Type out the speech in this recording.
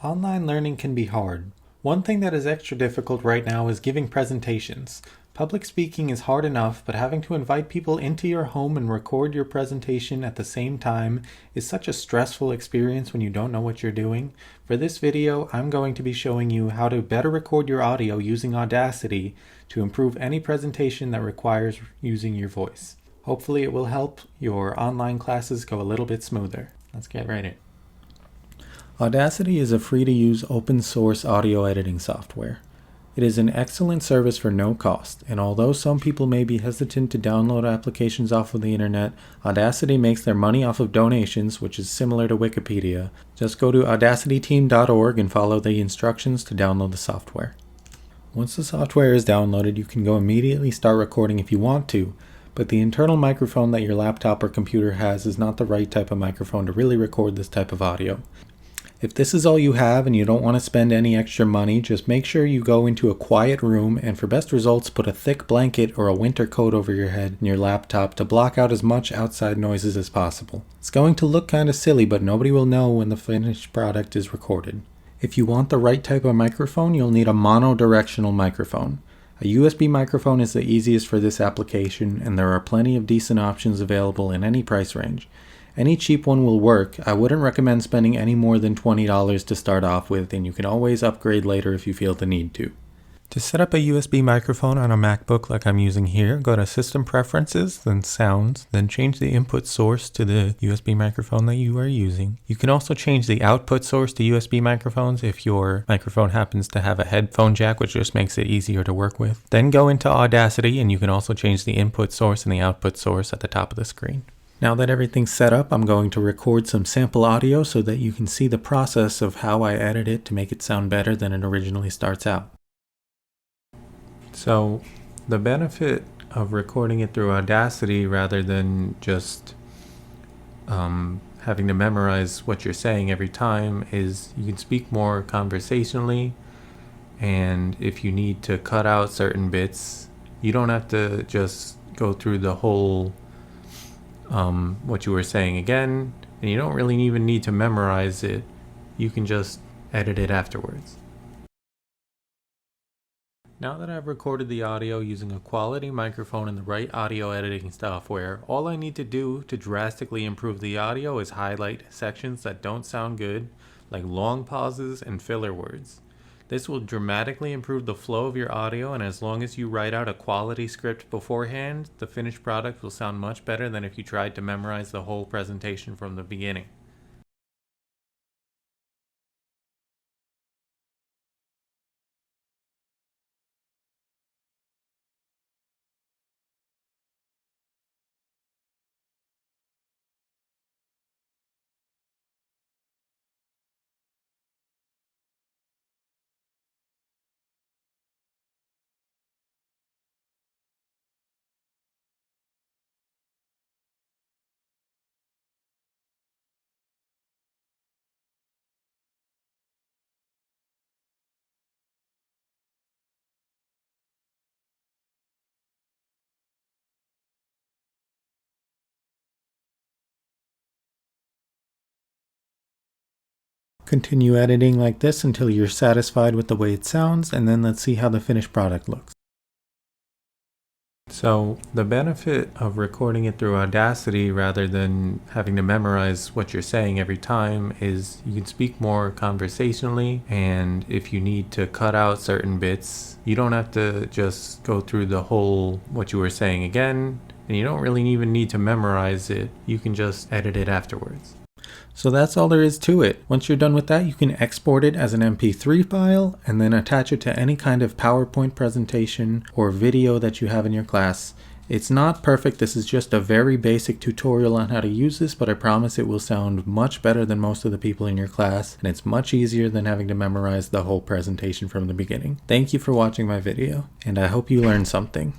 Online learning can be hard. One thing that is extra difficult right now is giving presentations. Public speaking is hard enough, but having to invite people into your home and record your presentation at the same time is such a stressful experience when you don't know what you're doing. For this video, I'm going to be showing you how to better record your audio using Audacity to improve any presentation that requires using your voice. Hopefully it will help your online classes go a little bit smoother. Let's get right in. Audacity is a free-to-use open-source audio editing software. It is an excellent service for no cost, and although some people may be hesitant to download applications off of the internet, Audacity makes their money off of donations, which is similar to Wikipedia. Just go to audacityteam.org and follow the instructions to download the software. Once the software is downloaded, you can go immediately start recording if you want to, but the internal microphone that your laptop or computer has is not the right type of microphone to really record this type of audio. If this is all you have and you don't want to spend any extra money, just make sure you go into a quiet room and for best results put a thick blanket or a winter coat over your head and your laptop to block out as much outside noises as possible. It's going to look kind of silly, but nobody will know when the finished product is recorded. If you want the right type of microphone, you'll need a mono-directional microphone. A USB microphone is the easiest for this application, and there are plenty of decent options available in any price range. Any cheap one will work. I wouldn't recommend spending any more than $20 to start off with, and you can always upgrade later if you feel the need to. To set up a USB microphone on a MacBook like I'm using here, go to System Preferences, then Sounds, then change the input source to the USB microphone that you are using. You can also change the output source to USB microphones if your microphone happens to have a headphone jack, which just makes it easier to work with. Then go into Audacity, and you can also change the input source and the output source at the top of the screen. Now that everything's set up, I'm going to record some sample audio so that you can see the process of how I edit it to make it sound better than it originally starts out. So the benefit of recording it through Audacity rather than just having to memorize what you're saying every time is you can speak more conversationally, and if you need to cut out certain bits, you don't have to just go through the whole what you were saying again, and you don't really even need to memorize it. You can just edit it afterwards. Now that I've recorded the audio using a quality microphone and the right audio editing software, all I need to do to drastically improve the audio is highlight sections that don't sound good, like long pauses and filler words. This will dramatically improve the flow of your audio, and as long as you write out a quality script beforehand, the finished product will sound much better than if you tried to memorize the whole presentation from the beginning. Continue editing like this until you're satisfied with the way it sounds, and then let's see how the finished product looks. So the benefit of recording it through Audacity rather than having to memorize what you're saying every time is you can speak more conversationally, and if you need to cut out certain bits, you don't have to just go through the whole what you were saying again, and you don't really even need to memorize it. You can just edit it afterwards. So that's all there is to it. Once you're done with that, you can export it as an MP3 file and then attach it to any kind of PowerPoint presentation or video that you have in your class. It's not perfect. This is just a very basic tutorial on how to use this, but I promise it will sound much better than most of the people in your class, and it's much easier than having to memorize the whole presentation from the beginning. Thank you for watching my video, and I hope you learned something.